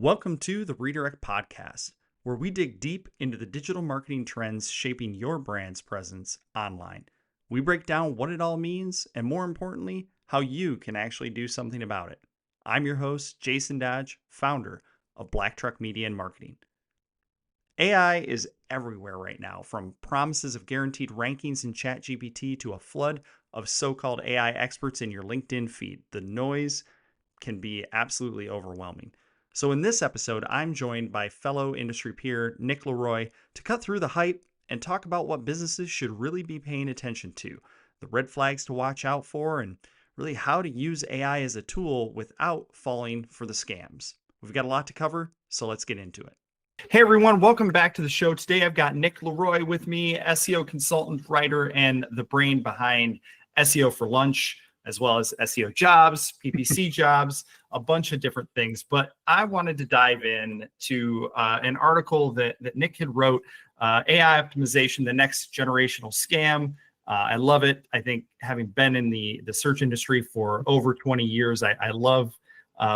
Welcome to the Redirect Podcast, where we dig deep into the digital marketing trends shaping your brand's presence online. We break down what it all means, and more importantly, how you can actually do something about it. I'm your host, Jason Dodge, founder of Black Truck Media and Marketing. AI is everywhere right now, from promises of guaranteed rankings in ChatGPT to a flood of so-called AI experts in your LinkedIn feed. The noise can be absolutely overwhelming. So in this episode, I'm joined by fellow industry peer Nick Leroy to cut through the hype and talk about what businesses should really be paying attention to, the red flags to watch out for, and really how to use AI as a tool without falling for the scams. We've got a lot to cover, so let's get into it. Hey everyone, welcome back to the show. Today I've got Nick Leroy with me, SEO consultant, writer, and the brain behind SEO for Lunch, as well as SEO jobs, PPC jobs, a bunch of different things. But I wanted to dive in to an article that Nick had wrote, AI optimization, the next generational scam. I love it. I think having been in the search industry for over 20 years, I love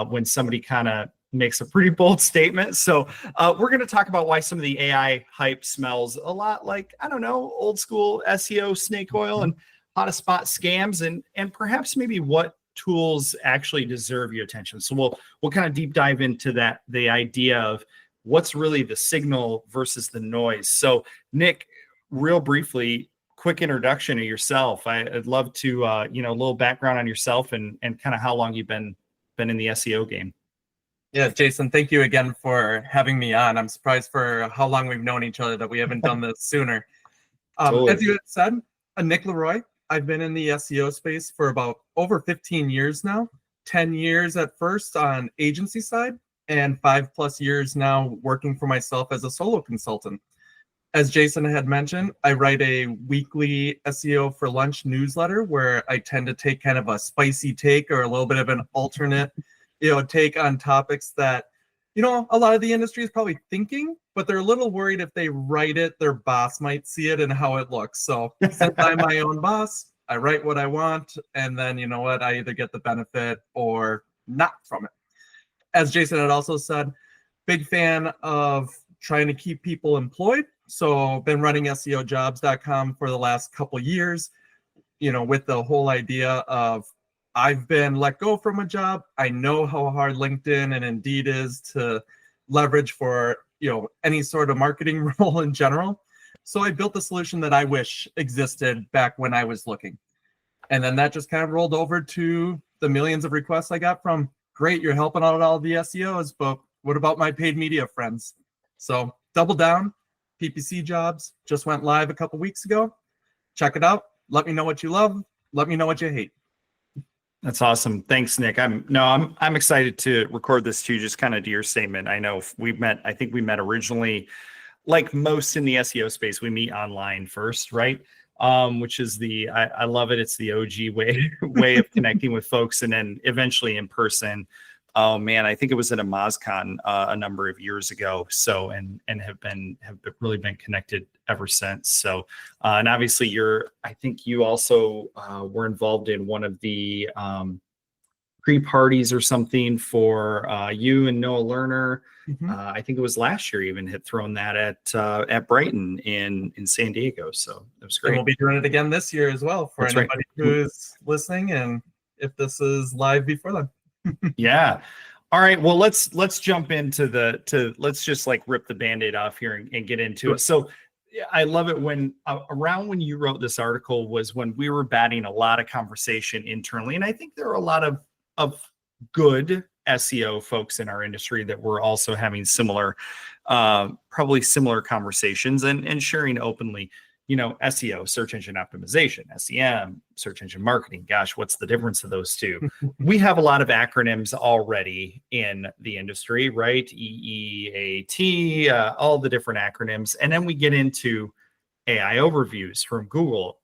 when somebody kind of makes a pretty bold statement. So we're going to talk about why some of the AI hype smells a lot like, I don't know, old school SEO snake oil and how to spot scams and perhaps maybe what tools actually deserve your attention. So we'll kind of deep dive into that, the idea of what's really the signal versus the noise. So Nick, real briefly, quick introduction of yourself. I'd love to, a little background on yourself and kind of how long you've been in the SEO game. Yeah, Jason, thank you again for having me on. I'm surprised for how long we've known each other that we haven't done this sooner. Totally. As you had said, Nick Leroy. I've been in the SEO space for about over 15 years now, 10 years at first on agency side, and 5+ years now working for myself as a solo consultant. As Jason had mentioned, I write a weekly SEO for Lunch newsletter where I tend to take kind of a spicy take or a little bit of an alternate, take on topics that, a lot of the industry is probably thinking, but they're a little worried if they write it, their boss might see it and how it looks. So since I'm my own boss, I write what I want, and then you know what, I either get the benefit or not from it. As Jason had also said, big fan of trying to keep people employed. So been running SEOjobs.com for the last couple years, with the whole idea of I've been let go from a job. I know how hard LinkedIn and Indeed is to leverage for, any sort of marketing role in general. So I built the solution that I wish existed back when I was looking. And then that just kind of rolled over to the millions of requests I got from, great, you're helping out all the SEOs, but what about my paid media friends? So double down, PPC jobs just went live a couple weeks ago. Check it out. Let me know what you love. Let me know what you hate. That's awesome. Thanks, Nick. I'm excited to record this too, just kind of to your statement. I know I think we met originally, like most in the SEO space, we meet online first, right? Which is I love it. It's the OG way of connecting with folks, and then eventually in person. Oh man, I think it was at a MozCon a number of years ago. So and have really been connected ever since. So and obviously I think you also were involved in one of the pre-parties or something for you and Noah Lerner. Mm-hmm. I think it was last year even had thrown that at Brighton in San Diego. So it was great. And we'll be doing it again this year as well for That's anybody who's listening, and if this is live before then. Yeah. All right. Well, let's jump into let's just like rip the Band-Aid off here and get into it. So I love it when around when you wrote this article was when we were batting a lot of conversation internally. And I think there are a lot of good SEO folks in our industry that were also having probably similar conversations and sharing openly. SEO, search engine optimization, SEM, search engine marketing. Gosh, what's the difference of those two? We have a lot of acronyms already in the industry, right? EEAT, all the different acronyms. And then we get into AI overviews from Google.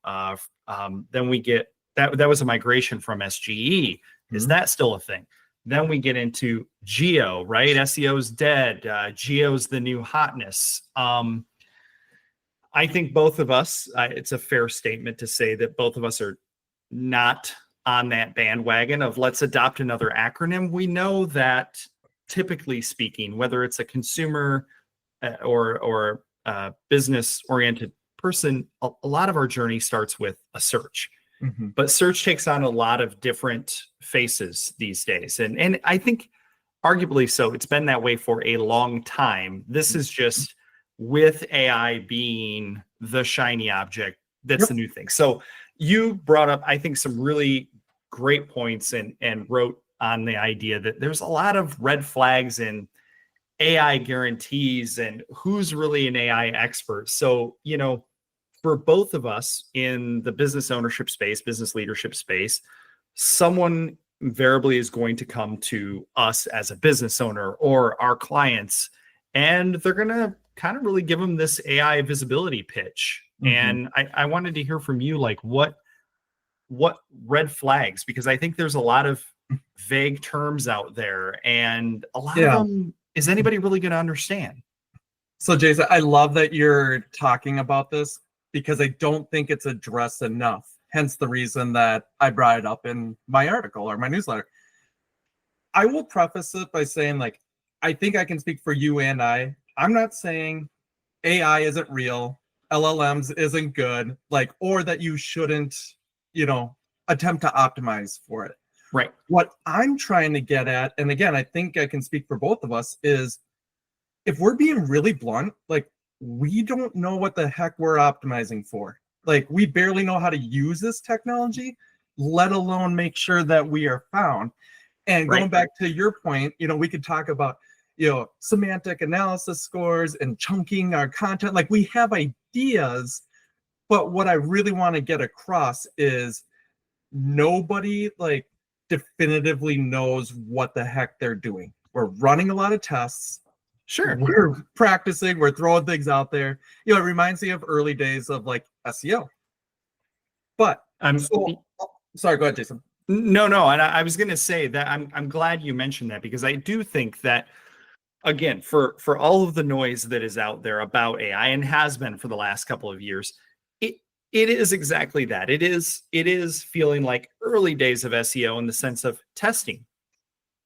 Then we get, that was a migration from SGE. Is that still a thing? Then we get into geo, right? SEO's dead. Geo's the new hotness. I think both of us, it's a fair statement to say that both of us are not on that bandwagon of let's adopt another acronym. We know that typically speaking, whether it's a consumer or business oriented person, a lot of our journey starts with a search. Mm-hmm. But search takes on a lot of different faces these days. And I think arguably so, it's been that way for a long time. This is just with AI being the shiny object, that's the new thing. So you brought up, I think, some really great points and wrote on the idea that there's a lot of red flags in AI guarantees and who's really an AI expert. So, for both of us in the business ownership space, business leadership space, someone invariably is going to come to us as a business owner or our clients, and they're going to kind of really give them this AI visibility pitch. And I wanted to hear from you, like what red flags, because I think there's a lot of vague terms out there, and a lot of them, is anybody really going to understand? So Jason, I love that you're talking about this, because I don't think it's addressed enough. Hence the reason that I brought it up in my article or my newsletter. I will preface it by saying, like, I think I can speak for you and I'm not saying AI isn't real, LLMs isn't good, like, or that you shouldn't, attempt to optimize for it. Right. What I'm trying to get at, and again, I think I can speak for both of us, is if we're being really blunt, like, we don't know what the heck we're optimizing for. Like, we barely know how to use this technology, let alone make sure that we are found. And going back to your point, we could talk about, semantic analysis scores and chunking our content. Like, we have ideas, but what I really want to get across is nobody, like, definitively knows what the heck they're doing. We're running a lot of tests. Sure. We're practicing, we're throwing things out there. It reminds me of early days of, like, SEO. But sorry, go ahead, Jason. No. And I was going to say that I'm glad you mentioned that, because I do think that, again, for all of the noise that is out there about AI and has been for the last couple of years, it is exactly that. It is feeling like early days of SEO in the sense of testing.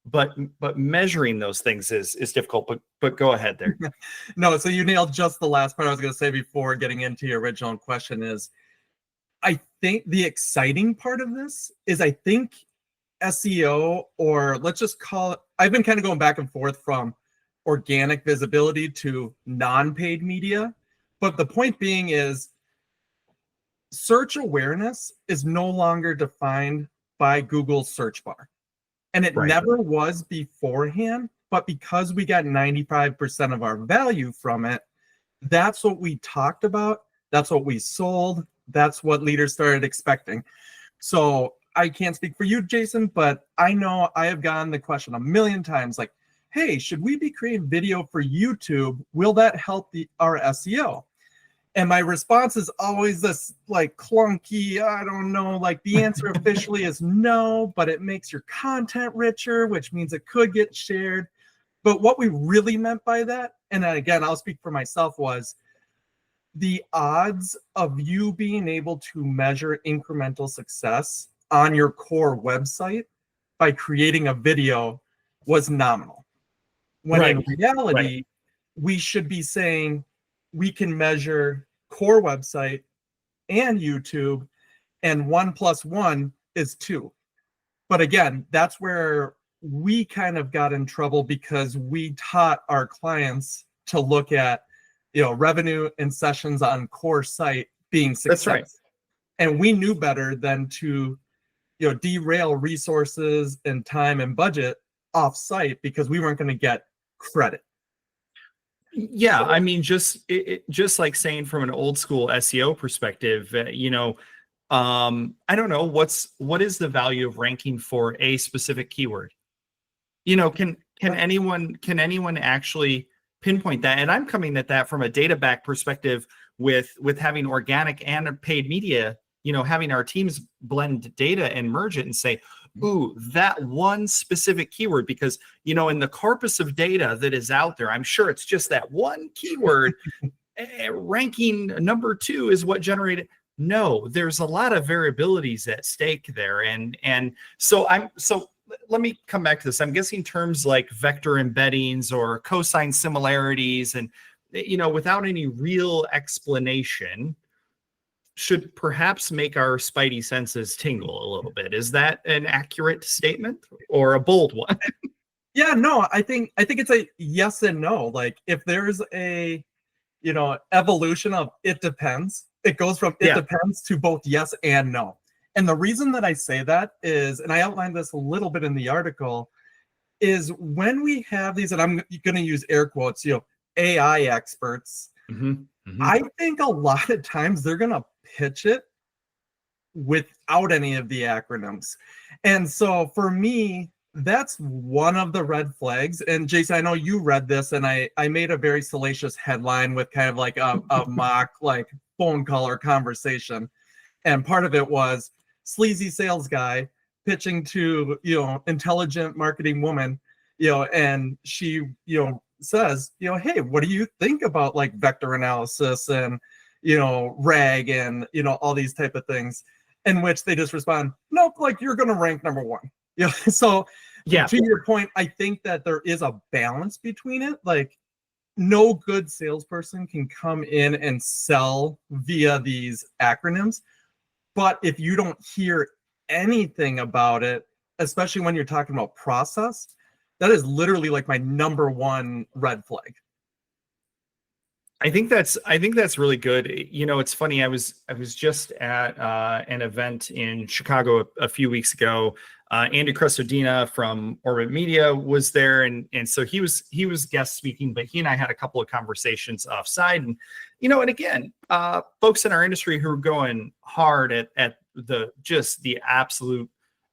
But measuring those things is difficult. But go ahead there. No, so you nailed just the last part I was going to say before getting into your original question. Is I think the exciting part of this is, I think SEO, or let's just call it, I've been kind of going back and forth from organic visibility to non-paid media. But the point being is, search awareness is no longer defined by Google's search bar. And it never was beforehand, but because we got 95% of our value from it, that's what we talked about. That's what we sold. That's what leaders started expecting. So I can't speak for you, Jason, but I know I have gotten the question a million times, like, hey, should we be creating video for YouTube? Will that help our SEO? And my response is always this, like, clunky, I don't know, like, the answer officially is no, but it makes your content richer, which means it could get shared. But what we really meant by that, and again, I'll speak for myself, was the odds of you being able to measure incremental success on your core website by creating a video was nominal. When in reality, we should be saying, we can measure core website and YouTube, and 1 + 1 is 2. But again, that's where we kind of got in trouble, because we taught our clients to look at, revenue and sessions on core site being success. That's right. And we knew better than to, derail resources and time and budget off site, because we weren't going to get credit. Yeah, I mean, just like saying from an old school SEO perspective, I don't know, what is the value of ranking for a specific keyword? Can anyone actually pinpoint that? And I'm coming at that from a data back perspective with having organic and paid media, having our teams blend data and merge it and say, ooh, that one specific keyword, because, in the corpus of data that is out there, I'm sure it's just that one keyword. Ranking number 2 is what generated. No, there's a lot of variabilities at stake there. And so let me come back to this. I'm guessing terms like vector embeddings or cosine similarities, and without any real explanation, should perhaps make our spidey senses tingle a little bit. Is that an accurate statement or a bold one? Yeah, no, I think it's a yes and no. Like if there's a evolution of it depends, it goes from it depends to both yes and no. And the reason that I say that is, and I outlined this a little bit in the article, is when we have these, and I'm going to use air quotes, AI experts, I think a lot of times they're going to pitch it without any of the acronyms. And so for me, that's one of the red flags. And Jason, I know you read this, and I made a very salacious headline with kind of like a mock like phone call or conversation. And part of it was sleazy sales guy pitching to, intelligent marketing woman, and she, says, hey, what do you think about like vector analysis and, RAG and, all these type of things, in which they just respond, nope, like you're going to rank number one. So to your point, I think that there is a balance between it. Like no good salesperson can come in and sell via these acronyms. But if you don't hear anything about it, especially when you're talking about process, that is literally like my number one red flag. I think that's really good. It's funny. I was just at an event in Chicago a few weeks ago. Andy Crestodina from Orbit Media was there, and so he was guest speaking, but he and I had a couple of conversations offside, and and again, folks in our industry who are going hard at the absolute,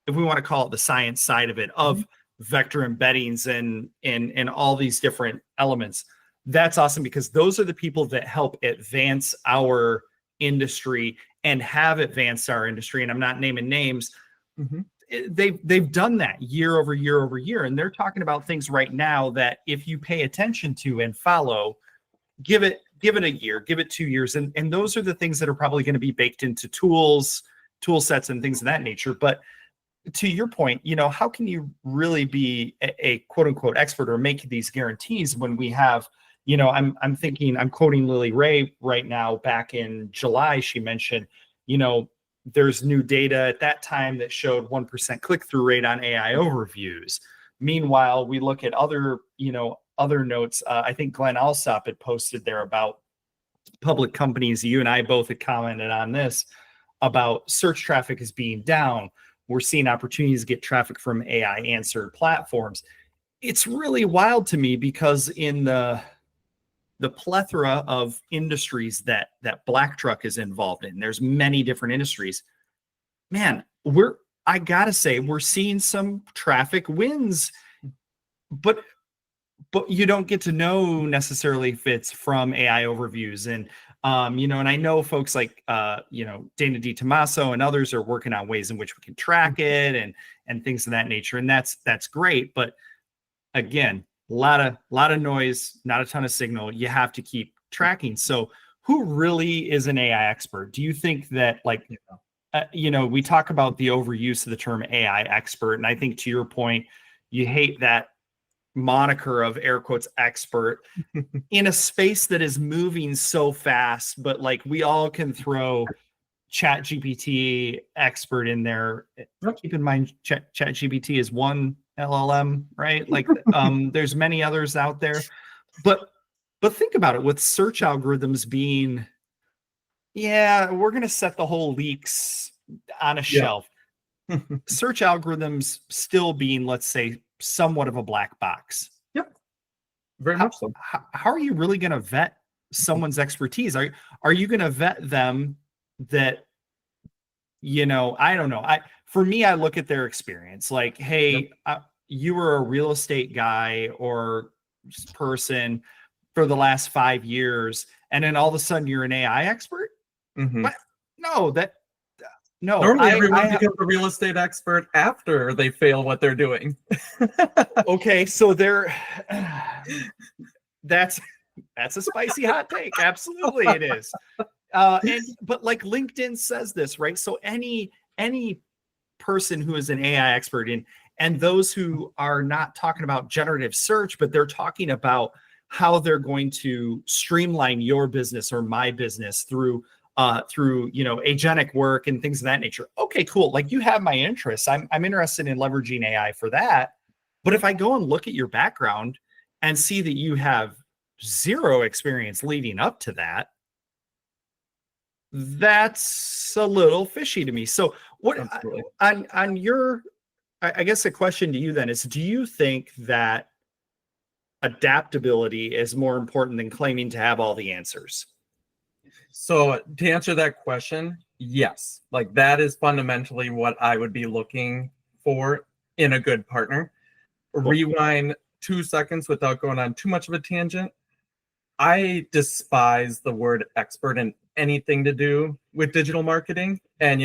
if we want to call it the science side of it, of vector embeddings and all these different elements. That's awesome, because those are the people that help advance our industry and have advanced our industry. And I'm not naming names. They've done that year over year over year. And they're talking about things right now that if you pay attention to and follow, give it a year, give it 2 years. And those are the things that are probably going to be baked into tool sets and things of that nature. But to your point, how can you really be a quote unquote expert or make these guarantees when we have, I'm thinking, I'm quoting Lily Ray right now. Back in July, she mentioned, there's new data at that time that showed 1% click-through rate on AI overviews. Meanwhile, we look at other notes. I think Glenn Alsop had posted there about public companies. You and I both had commented on this about search traffic is being down. We're seeing opportunities to get traffic from AI answered platforms. It's really wild to me, because in the plethora of industries that BlackTruck is involved in, there's many different industries. Man, I gotta say, we're seeing some traffic wins, but you don't get to know necessarily if it's from AI overviews. And and I know folks like Dana DiTomaso and others are working on ways in which we can track it and things of that nature. And that's great. But again, a lot of noise, not a ton of signal. You have to keep tracking. So who really is an AI expert? Do you think that we talk about the overuse of the term AI expert, and I think to your point, you hate that moniker of air quotes expert in a space that is moving so fast, but like we all can throw ChatGPT expert in there. Keep in mind, ChatGPT is one LLM, right? Like there's many others out there, but think about it, with search algorithms being, we're going to set the whole leaks on a shelf. Search algorithms still being, let's say, somewhat of a black box. Yep. Very much so. How are you really going to vet someone's expertise? Are you going to vet them that, I don't know. For me, I look at their experience like, hey, you were a real estate guy or person for the last 5 years, and then all of a sudden you're an AI expert? What? No. Normally everyone becomes a real estate expert after they fail what they're doing. Okay, so that's a spicy hot take. Absolutely it is. But like LinkedIn says this, right? So any person who is an AI expert in and those who are not talking about generative search, but they're talking about how they're going to streamline your business or my business through agentic work and things of that nature. Okay, cool. Like, you have my interest. I'm interested in leveraging AI for that. But if I go and look at your background and see that you have zero experience leading up to that, that's a little fishy to me. So what on your, I guess the question to you then is, do you think that adaptability is more important than claiming to have all the answers? So to answer that question, yes. Like, that is fundamentally what I would be looking for in a good partner. Cool. Rewind 2 seconds without going on too much of a tangent. I despise the word expert in anything to do with digital marketing. And,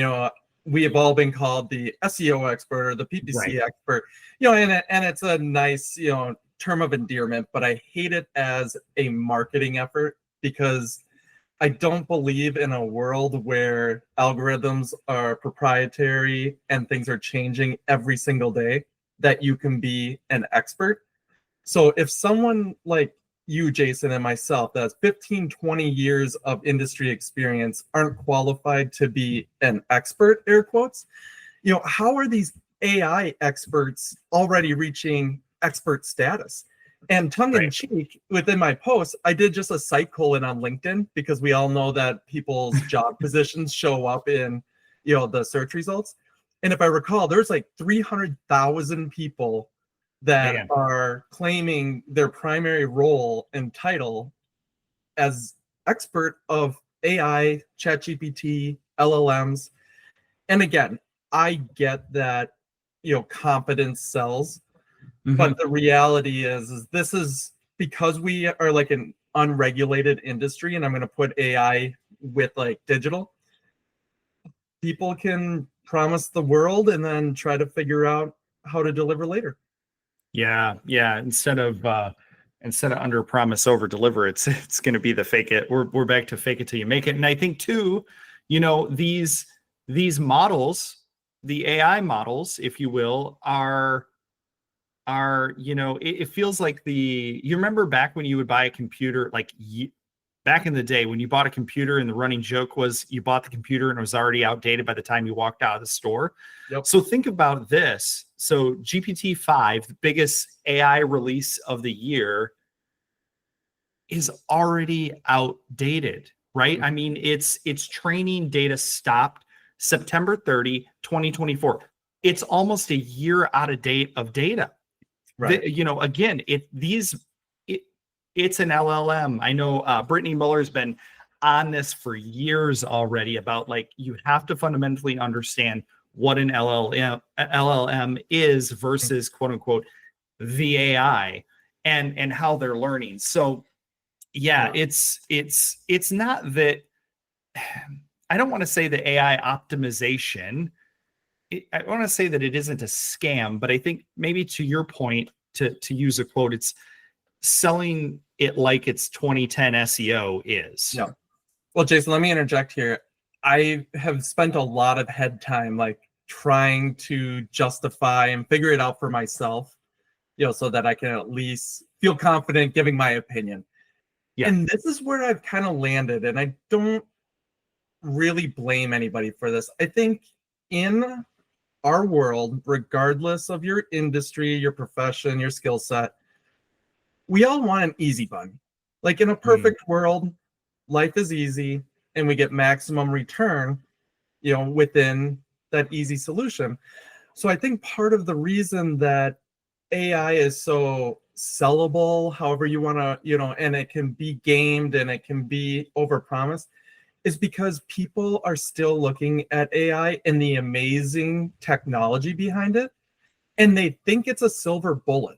we have all been called the SEO expert or the PPC expert, and it's a nice, term of endearment, but I hate it as a marketing effort, because I don't believe in a world where algorithms are proprietary and things are changing every single day that you can be an expert. So if someone like you, Jason, and myself, that has 15, 20 years of industry experience, aren't qualified to be an expert, air quotes, how are these AI experts already reaching expert status? And tongue in cheek, within my post, I did just a site colon on LinkedIn, because we all know that people's job positions show up in, the search results. And if I recall, there's like 300,000 people that are claiming their primary role and title as expert of AI, ChatGPT, LLMs. And again, I get that, competence sells. But the reality is this is because we are like an unregulated industry, and I'm going to put AI with like digital. People can promise the world and then try to figure out how to deliver later. Yeah. Instead of under promise, over deliver, it's going to be the fake it. We're back to fake it till you make it. And I think too, these models, the AI models, if you will, are it feels like you remember back when you would buy a computer, like back in the day when you bought a computer and the running joke was you bought the computer and it was already outdated by the time you walked out of the store. Yep. So think about this. So GPT-5, the biggest AI release of the year, is already outdated, right? I mean, its training data stopped September 30, 2024. It's almost a year out of date of data. Right. Again, it's an LLM. I know Brittany Muller's been on this for years already about, like, you have to fundamentally understand what an LLM is versus quote unquote the AI and how they're learning. So it's not that, I don't want to say the AI optimization, I want to say that it isn't a scam, but I think maybe to your point, to use a quote, it's selling it like it's 2010 SEO is. Yeah. Well, Jason, let me interject here. I have spent a lot of head time like trying to justify and figure it out for myself, so that I can at least feel confident giving my opinion. Yeah. And this is where I've kind of landed, and I don't really blame anybody for this. I think in our world, regardless of your industry, your profession, your skill set, we all want an easy button. Like, in a perfect world, life is easy and we get maximum return, within that easy solution. So I think part of the reason that AI is so sellable, however you want to, and it can be gamed and it can be overpromised, is because people are still looking at AI and the amazing technology behind it, and they think it's a silver bullet.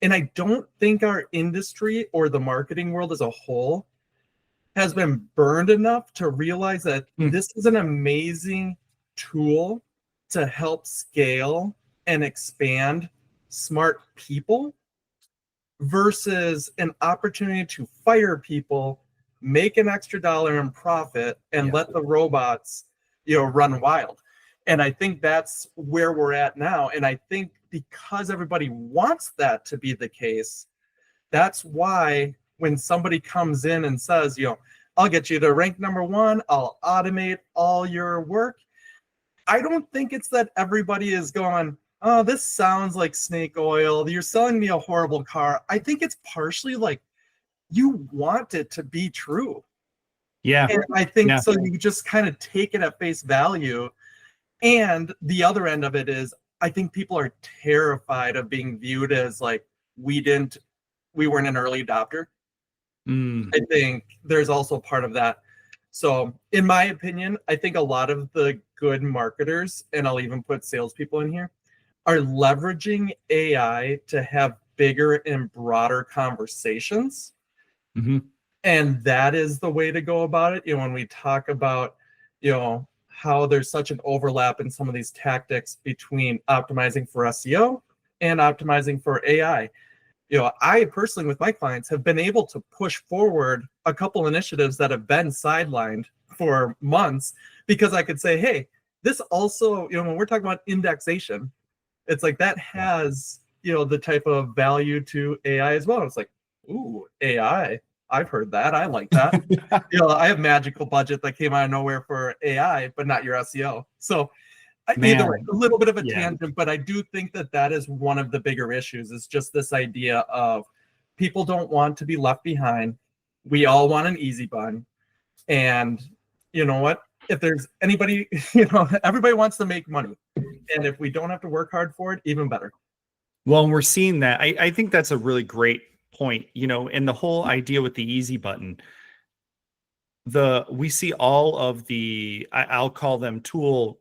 And I don't think our industry or the marketing world as a whole has been burned enough to realize that this is an amazing tool to help scale and expand smart people versus an opportunity to fire people, make an extra dollar in profit, and let the robots, run wild. And I think that's where we're at now. And I think because everybody wants that to be the case, that's why when somebody comes in and says, I'll get you to rank number 1, I'll automate all your work, I don't think it's that everybody is going, oh, this sounds like snake oil, you're selling me a horrible car. I think it's partially like you want it to be true. Yeah. And I think so you just kind of take it at face value. And the other end of it is, I think people are terrified of being viewed as like, we weren't an early adopter. I think there's also part of that. So in my opinion, I think a lot of the good marketers, and I'll even put salespeople in here, are leveraging AI to have bigger and broader conversations. Mm-hmm. And that is the way to go about it. When we talk about, how there's such an overlap in some of these tactics between optimizing for SEO and optimizing for AI. I personally, with my clients, have been able to push forward a couple initiatives that have been sidelined for months because I could say, hey, this also, when we're talking about indexation, it's like that has, the type of value to AI as well. It's like, ooh, AI. I've heard that. I like that. I have magical budget that came out of nowhere for AI, but not your SEO. So either way, a little bit of a tangent, but I do think that is one of the bigger issues, is just this idea of people don't want to be left behind. We all want an easy button. And you know what? If there's anybody, everybody wants to make money. And if we don't have to work hard for it, even better. Well, we're seeing that. I think that's a really great point, and the whole idea with the easy button, we see all of the, I'll call them tool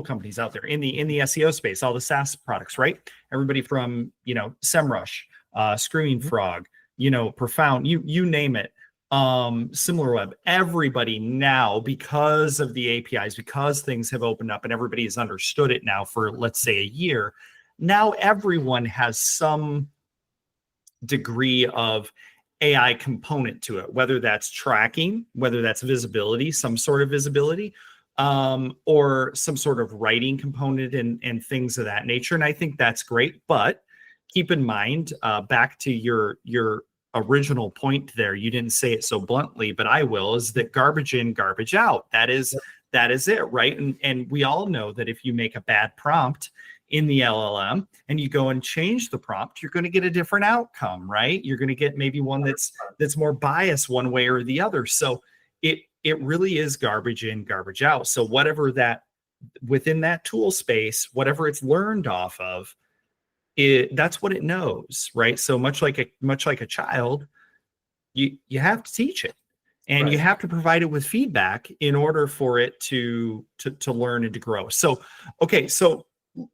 companies out there in the SEO space, all the SaaS products, right? Everybody from, SEMrush, Screaming Frog, Profound, you name it. SimilarWeb, everybody now, because of the APIs, because things have opened up and everybody has understood it now for, let's say, a year, now everyone has some degree of AI component to it, whether that's tracking, whether that's visibility, some sort of visibility, or some sort of writing component and things of that nature. And I think that's great. But keep in mind, back to your original point there, you didn't say it so bluntly, but I will, is that garbage in, garbage out. That is it, right? And we all know that if you make a bad prompt in the LLM and you go and change the prompt, you're going to get a different outcome, right? You're going to get maybe one that's more biased one way or the other. So it really is garbage in, garbage out. So whatever that within that tool space, whatever it's learned off of, that's what it knows, right? So much like a child, you have to teach it, and you have to provide it with feedback in order for it to learn and to grow. So okay, so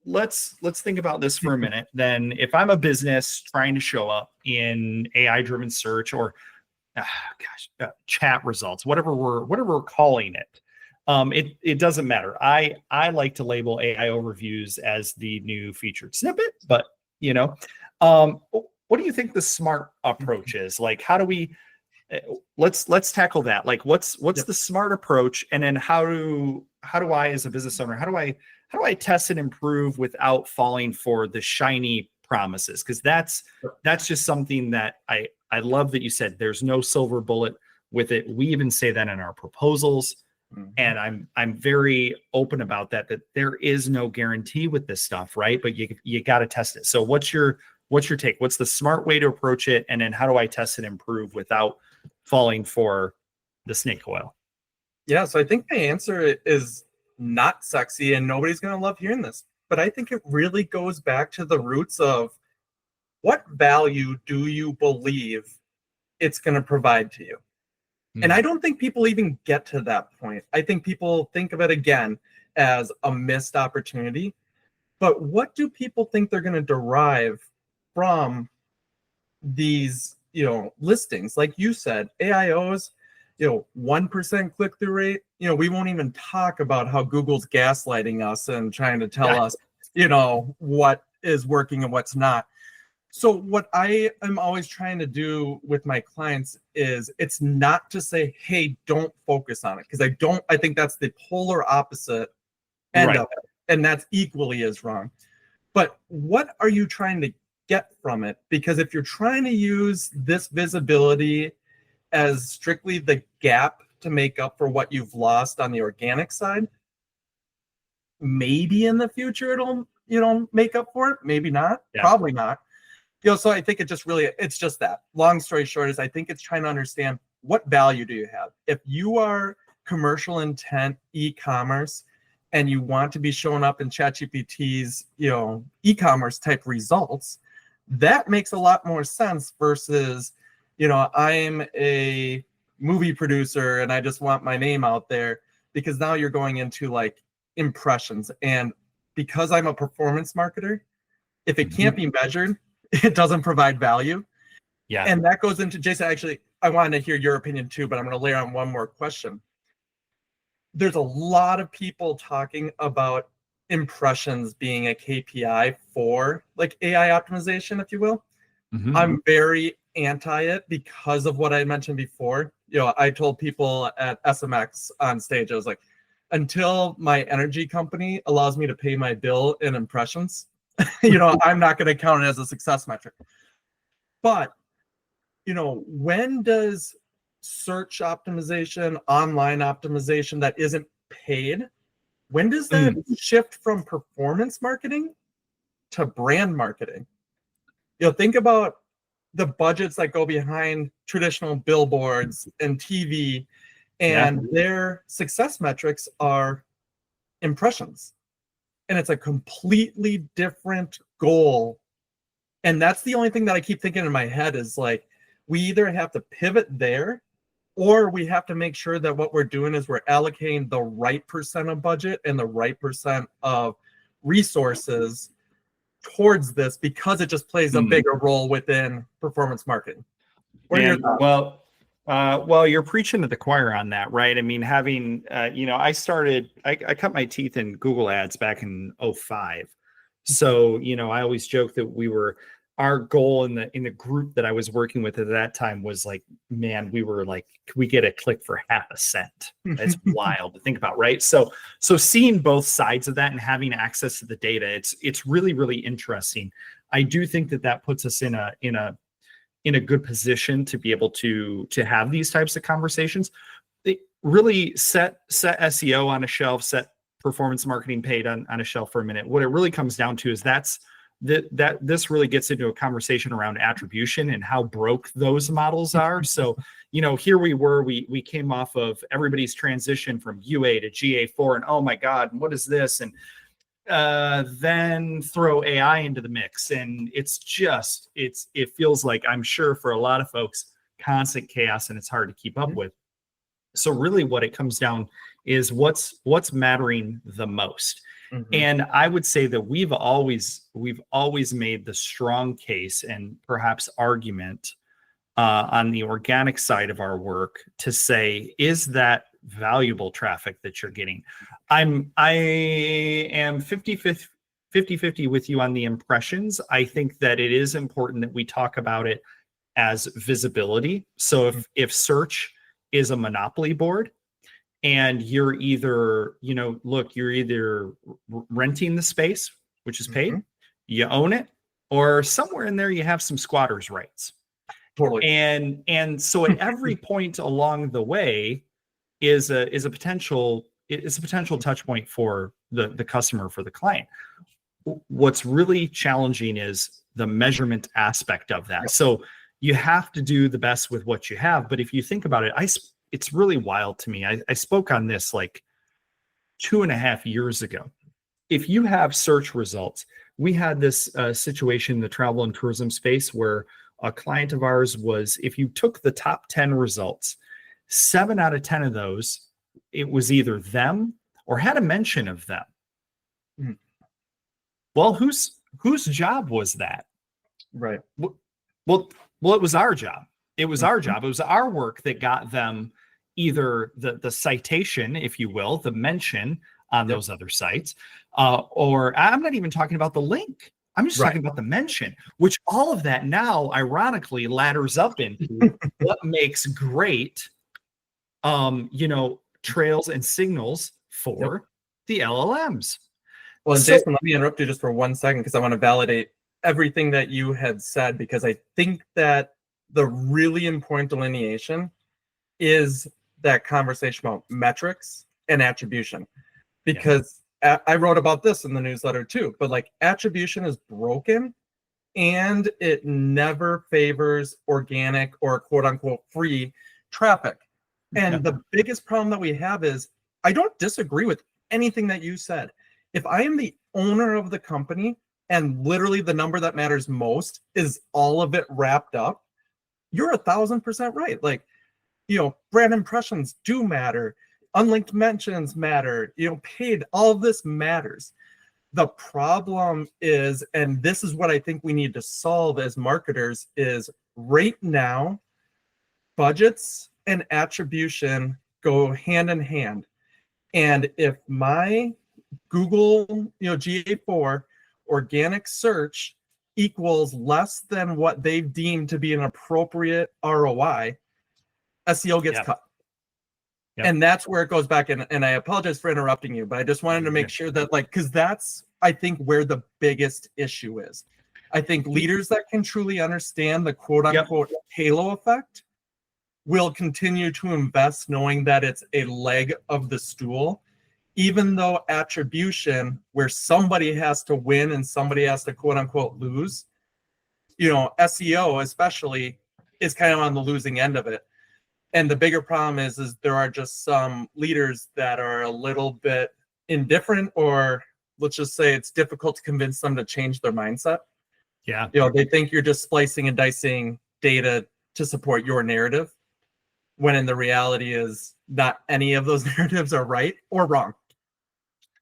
let's think about this for a minute. Then if I'm a business trying to show up in AI driven search or chat results, whatever we're calling it, it doesn't matter. I like to label AI overviews as the new featured snippet, but what do you think the smart approach is? Like, how do we let's tackle that? Like, what's the smart approach, and then how do I, as a business owner, how do I test and improve without falling for the shiny promises? Because that's just something that I love that you said there's no silver bullet with it. We even say that in our proposals. Mm-hmm. And I'm very open about that there is no guarantee with this stuff, right? But you got to test it. So what's your take? What's the smart way to approach it? And then how do I test and improve without falling for the snake oil? Yeah, so I think my answer is not sexy, and nobody's going to love hearing this, but I think it really goes back to the roots of what value do you believe it's going to provide to you? And I don't think people even get to that point. I think people think of it again as a missed opportunity. But what do people think they're going to derive from these, listings? Like you said, AIOs, 1% click-through rate. We won't even talk about how Google's gaslighting us and trying to tell us, what is working and what's not. So what I am always trying to do with my clients is, it's not to say, hey, don't focus on it. Because I think that's the polar opposite end of it. And that's equally as wrong. but what are you trying to get from it? Because if you're trying to use this visibility as strictly the gap to make up for what you've lost on the organic side, maybe in the future it'll, make up for it. Maybe not. Yeah. Probably not. So I think it's just that. Long story short is I think it's trying to understand what value do you have. If you are commercial intent e-commerce and you want to be showing up in ChatGPT's, e-commerce type results, that makes a lot more sense versus, I'm a movie producer and I just want my name out there, because now you're going into like impressions. And because I'm a performance marketer, if it can't be measured, it doesn't provide value. Yeah. And that goes into, Jason, actually, I wanted to hear your opinion too, but I'm going to layer on one more question. There's a lot of people talking about impressions being a KPI for like AI optimization, if you will. Mm-hmm. I'm very anti it because of what I mentioned before. I told people at SMX on stage, I was like, until my energy company allows me to pay my bill in impressions, I'm not going to count it as a success metric. But, when does search optimization, online optimization that isn't paid, when does that shift from performance marketing to brand marketing? Think about the budgets that go behind traditional billboards and TV, and their success metrics are impressions. And it's a completely different goal. And that's the only thing that I keep thinking in my head is like, we either have to pivot there, or we have to make sure that what we're doing is we're allocating the right percent of budget and the right percent of resources towards this, because it just plays a bigger role within performance marketing. Well, you're preaching to the choir on that, right? I mean, having, I cut my teeth in Google Ads back in 2005. So, I always joke that our goal in the group that I was working with at that time was like, man, we were like, we get a click for half a cent. That's wild to think about, right? So seeing both sides of that and having access to the data, it's really, really interesting. I do think that puts us in a good position to be able to have these types of conversations. They really set SEO on a shelf, set performance marketing paid on a shelf for a minute. What it really comes down to is that this really gets into a conversation around attribution and how broke those models are. So, here we came off of everybody's transition from UA to GA4, and oh my God, what is this? And then throw AI into the mix, and it feels like, I'm sure for a lot of folks, constant chaos, and it's hard to keep up with. So really what it comes down is what's mattering the most. And I would say that we've always made the strong case and perhaps argument on the organic side of our work to say, is that valuable traffic that you're getting? I am 50-50 with you on the impressions. I think that it is important that we talk about it as visibility. So if search is a monopoly board, and you're either, you're either renting the space, which is paid, you own it, or somewhere in there you have some squatters' rights. Totally. And so at every point along the way is a potential touch point for the customer, for the client. What's really challenging is the measurement aspect of that. Yep. So you have to do the best with what you have. But if you think about it, it's really wild to me. I spoke on this like 2.5 years ago. If you have search results, we had this situation in the travel and tourism space where a client of ours was, if you took the top 10 results, 7 out of 10 of those, it was either them or had a mention of them. Mm. Well, whose job was that? Right. Well, it was our job. It was our job. It was our work that got them either the citation, if you will, the mention on those other sites, or I'm not even talking about the link. I'm just talking about the mention, which all of that now, ironically, ladders up into what makes great, trails and signals for the LLMs. Well, and So- Jason, let me interrupt you just for 1 second because I want to validate everything that you had said, because I think that the really important delineation is that conversation about metrics and attribution. Because I wrote about this in the newsletter too, but like attribution is broken and it never favors organic or quote unquote free traffic. And the biggest problem that we have is I don't disagree with anything that you said. If I am the owner of the company and literally the number that matters most is all of it wrapped up, you're 1,000% right. Like, brand impressions do matter. Unlinked mentions matter. Paid, all of this matters. The problem is, and this is what I think we need to solve as marketers, is right now, budgets and attribution go hand in hand. And if my Google, GA4 organic search equals less than what they've deemed to be an appropriate ROI, SEO gets cut. Yep. And that's where it goes back. And I apologize for interrupting you, but I just wanted to make sure that, because that's, I think, where the biggest issue is. I think leaders that can truly understand the quote unquote halo effect will continue to invest knowing that it's a leg of the stool, even though attribution, where somebody has to win and somebody has to quote unquote lose, SEO especially is kind of on the losing end of it. And the bigger problem is there are just some leaders that are a little bit indifferent, or let's just say it's difficult to convince them to change their mindset. Yeah. They think you're just splicing and dicing data to support your narrative, when in the reality is not any of those narratives are right or wrong.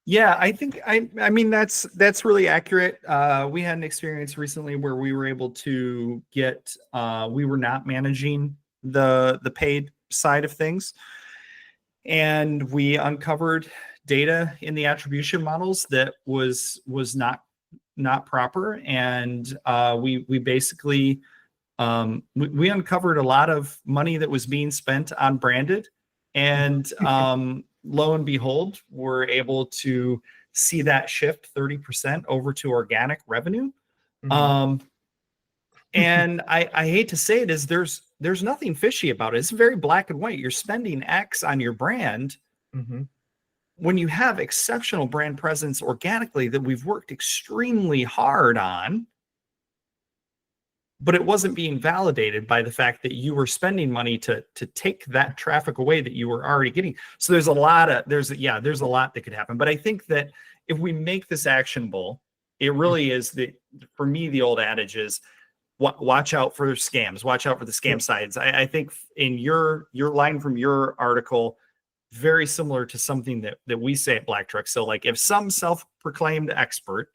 Yeah, I think I mean that's really accurate. We had an experience recently where we were able to get we were not managing the paid side of things, and we uncovered data in the attribution models that was not proper, and we basically we uncovered a lot of money that was being spent on branded, and lo and behold, we're able to see that shift 30% over to organic revenue. And I hate to say it, is there's nothing fishy about it. It's very black and white. You're spending X on your brand. When you have exceptional brand presence organically that we've worked extremely hard on, but it wasn't being validated by the fact that you were spending money to take that traffic away that you were already getting. So there's a lot that could happen. But I think that if we make this actionable, it really is for me, the old adage is watch out for scams, watch out for the scam sites. I think in your line from your article, very similar to something that we say at Black Truck. So like if some self-proclaimed expert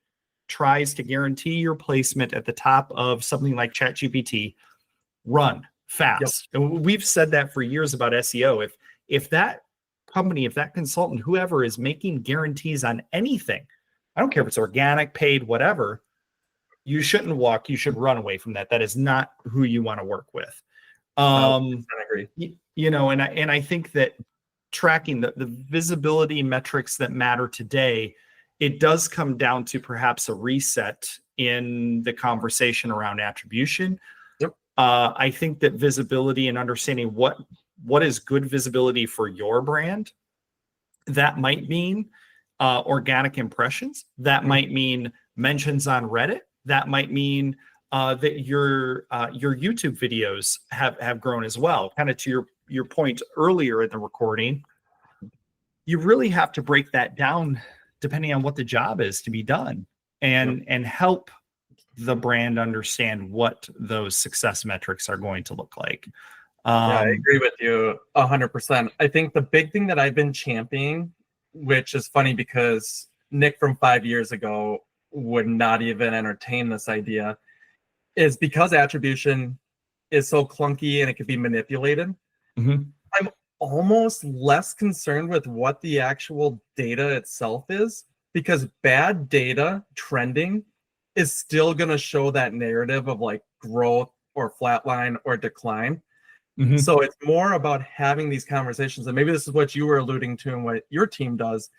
tries to guarantee your placement at the top of something like ChatGPT, run fast. And we've said that for years about SEO. If that company, if that consultant, whoever is making guarantees on anything, I don't care if it's organic, paid, whatever, you shouldn't you should run away from that. That is not who you want to work with. I agree. And I think that tracking the visibility metrics that matter today, it does come down to perhaps a reset in the conversation around attribution. I think that visibility and understanding what is good visibility for your brand, that might mean organic impressions. That might mean mentions on Reddit. That might mean that your YouTube videos have grown as well. Kind of to your point earlier in the recording, you really have to break that down depending on what the job is to be done, and help the brand understand what those success metrics are going to look like. I agree with you 100%. I think the big thing that I've been championing, which is funny because Nick from 5 years ago would not even entertain this idea, is because attribution is so clunky and it can be manipulated. I'm almost less concerned with what the actual data itself is, because bad data trending is still going to show that narrative of like growth or flatline or decline. So it's more about having these conversations, and maybe this is what you were alluding to and what your team does.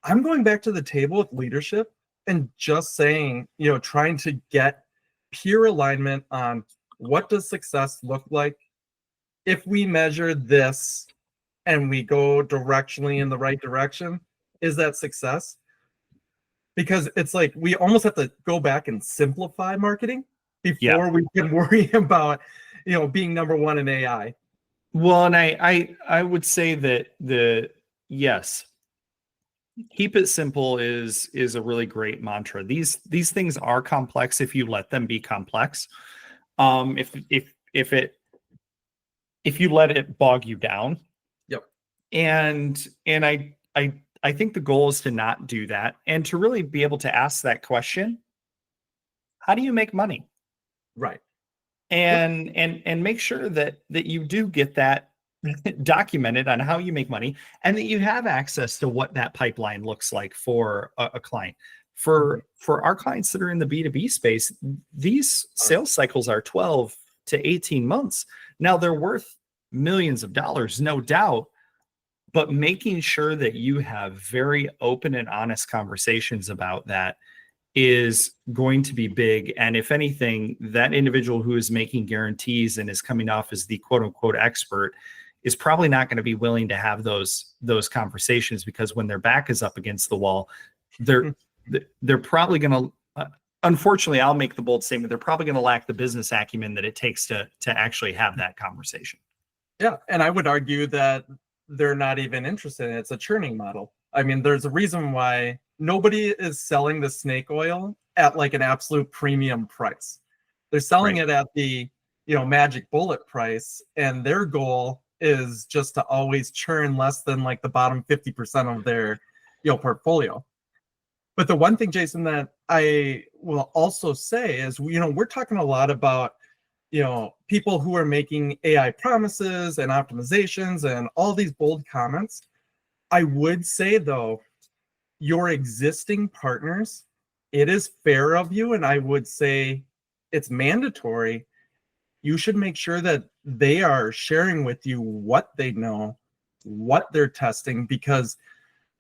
I'm going back to the table with leadership and just saying, trying to get peer alignment on what does success look like if we measure this and we go directionally in the right direction. Is that success? Because it's like we almost have to go back and simplify marketing before we can worry about being number one in AI. Well, and I would say that yes, keep it simple is a really great mantra. These things are complex if you let them be complex. If you let it bog you down. Yep. And I think the goal is to not do that and to really be able to ask that question. How do you make money? Right. And make sure that you do get that documented on how you make money and that you have access to what that pipeline looks like for a client. For our clients that are in the B2B space, these sales cycles are 12 to 18 months. Now they're worth millions of dollars, no doubt, but making sure that you have very open and honest conversations about that is going to be big. And if anything, that individual who is making guarantees and is coming off as the quote unquote expert is probably not going to be willing to have those conversations, because when their back is up against the wall, they're probably going to, unfortunately, I'll make the bold statement, they're probably going to lack the business acumen that it takes to actually have that conversation. Yeah. And I would argue that they're not even interested in it. It's a churning model. I mean, there's a reason why nobody is selling the snake oil at like an absolute premium price. They're selling it at the, magic bullet price, and their goal is just to always churn less than like the bottom 50% of their, portfolio. But the one thing, Jason, that I will also say is, we're talking a lot about, people who are making AI promises and optimizations and all these bold comments. I would say, though, your existing partners, it is fair of you, and I would say it's mandatory. You should make sure that they are sharing with you what they know, what they're testing, because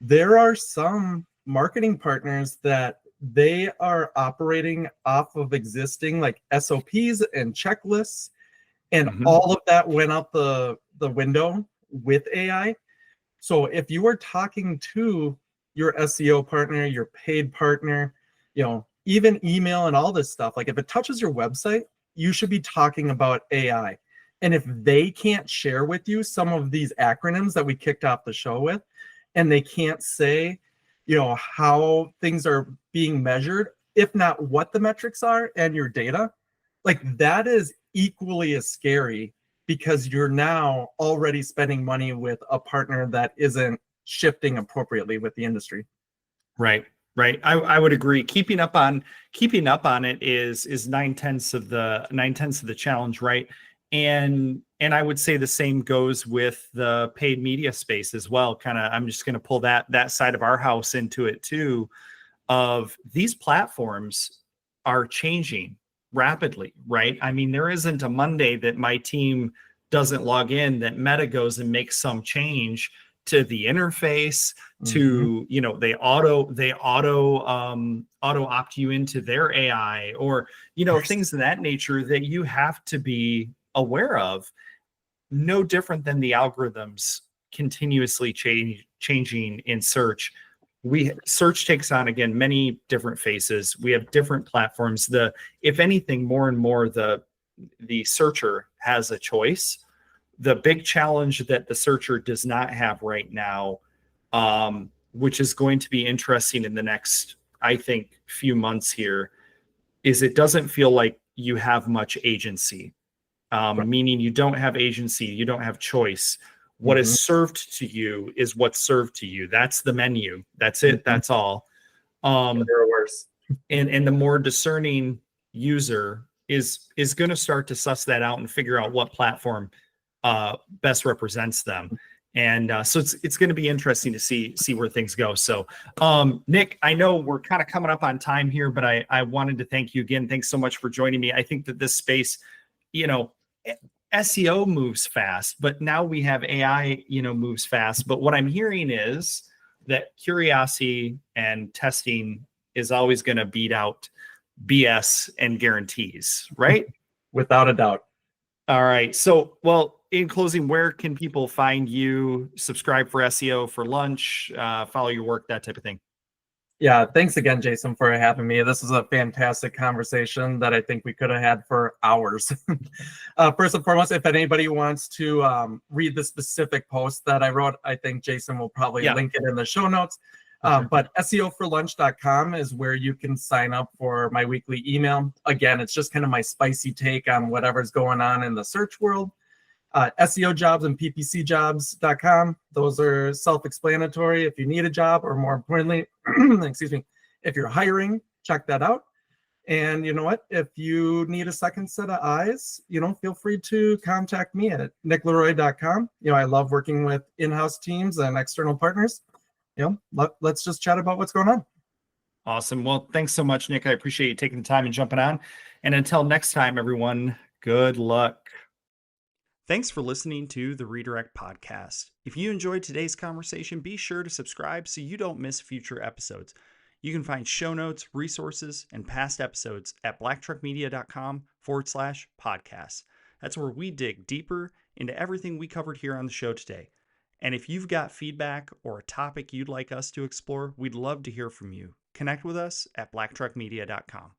there are some marketing partners that they are operating off of existing like SOPs and checklists, and all of that went out the window with AI. So if you are talking to your SEO partner, your paid partner, even email and all this stuff, like if it touches your website, you should be talking about AI. And if they can't share with you some of these acronyms that we kicked off the show with, and they can't say, how things are being measured, if not what the metrics are and your data, like that is equally as scary, because you're now already spending money with a partner that isn't shifting appropriately with the industry. Right. I would agree. Keeping up on it is 9/10 of the challenge, right? And I would say the same goes with the paid media space as well. I'm just going to pull that side of our house into it too. Of these platforms are changing rapidly, right? I mean, there isn't a Monday that my team doesn't log in that Meta goes and makes some change to the interface, to they auto opt you into their AI, or things of that nature that you have to be aware of. No different than the algorithms continuously changing in search. Search takes on, again, many different faces. We have different platforms. If anything, more and more the searcher has a choice. The big challenge that the searcher does not have right now, which is going to be interesting in the next, I think, few months here, is it doesn't feel like you have much agency. Meaning you don't have agency, you don't have choice. What is served to you is what's served to you. That's the menu. That's it. That's all. Worse. And the more discerning user is going to start to suss that out and figure out what platform best represents them. And so it's going to be interesting to see where things go. So Nick, I know we're kind of coming up on time here, but I wanted to thank you again. Thanks so much for joining me. I think that this space, SEO moves fast, but now we have AI, moves fast. But what I'm hearing is that curiosity and testing is always going to beat out BS and guarantees, right? Without a doubt. All right. So, well, in closing, where can people find you, subscribe for SEO for lunch, follow your work, that type of thing? Yeah, thanks again, Jason, for having me. This is a fantastic conversation that I think we could have had for hours. First and foremost, if anybody wants to read the specific post that I wrote, I think Jason will probably link it in the show notes. But SEOforlunch.com is where you can sign up for my weekly email. Again, it's just kind of my spicy take on whatever's going on in the search world. SEO jobs and ppcjobs.com. Those are self-explanatory. If you need a job, or more importantly, excuse me, if you're hiring, check that out. And you know what? If you need a second set of eyes, feel free to contact me at nickleroy.com. I love working with in-house teams and external partners. Let's just chat about what's going on. Awesome. Well, thanks so much, Nick. I appreciate you taking the time and jumping on. And until next time, everyone, good luck. Thanks for listening to the Redirect Podcast. If you enjoyed today's conversation, be sure to subscribe so you don't miss future episodes. You can find show notes, resources, and past episodes at blacktruckmedia.com/podcast. That's where we dig deeper into everything we covered here on the show today. And if you've got feedback or a topic you'd like us to explore, we'd love to hear from you. Connect with us at blacktruckmedia.com.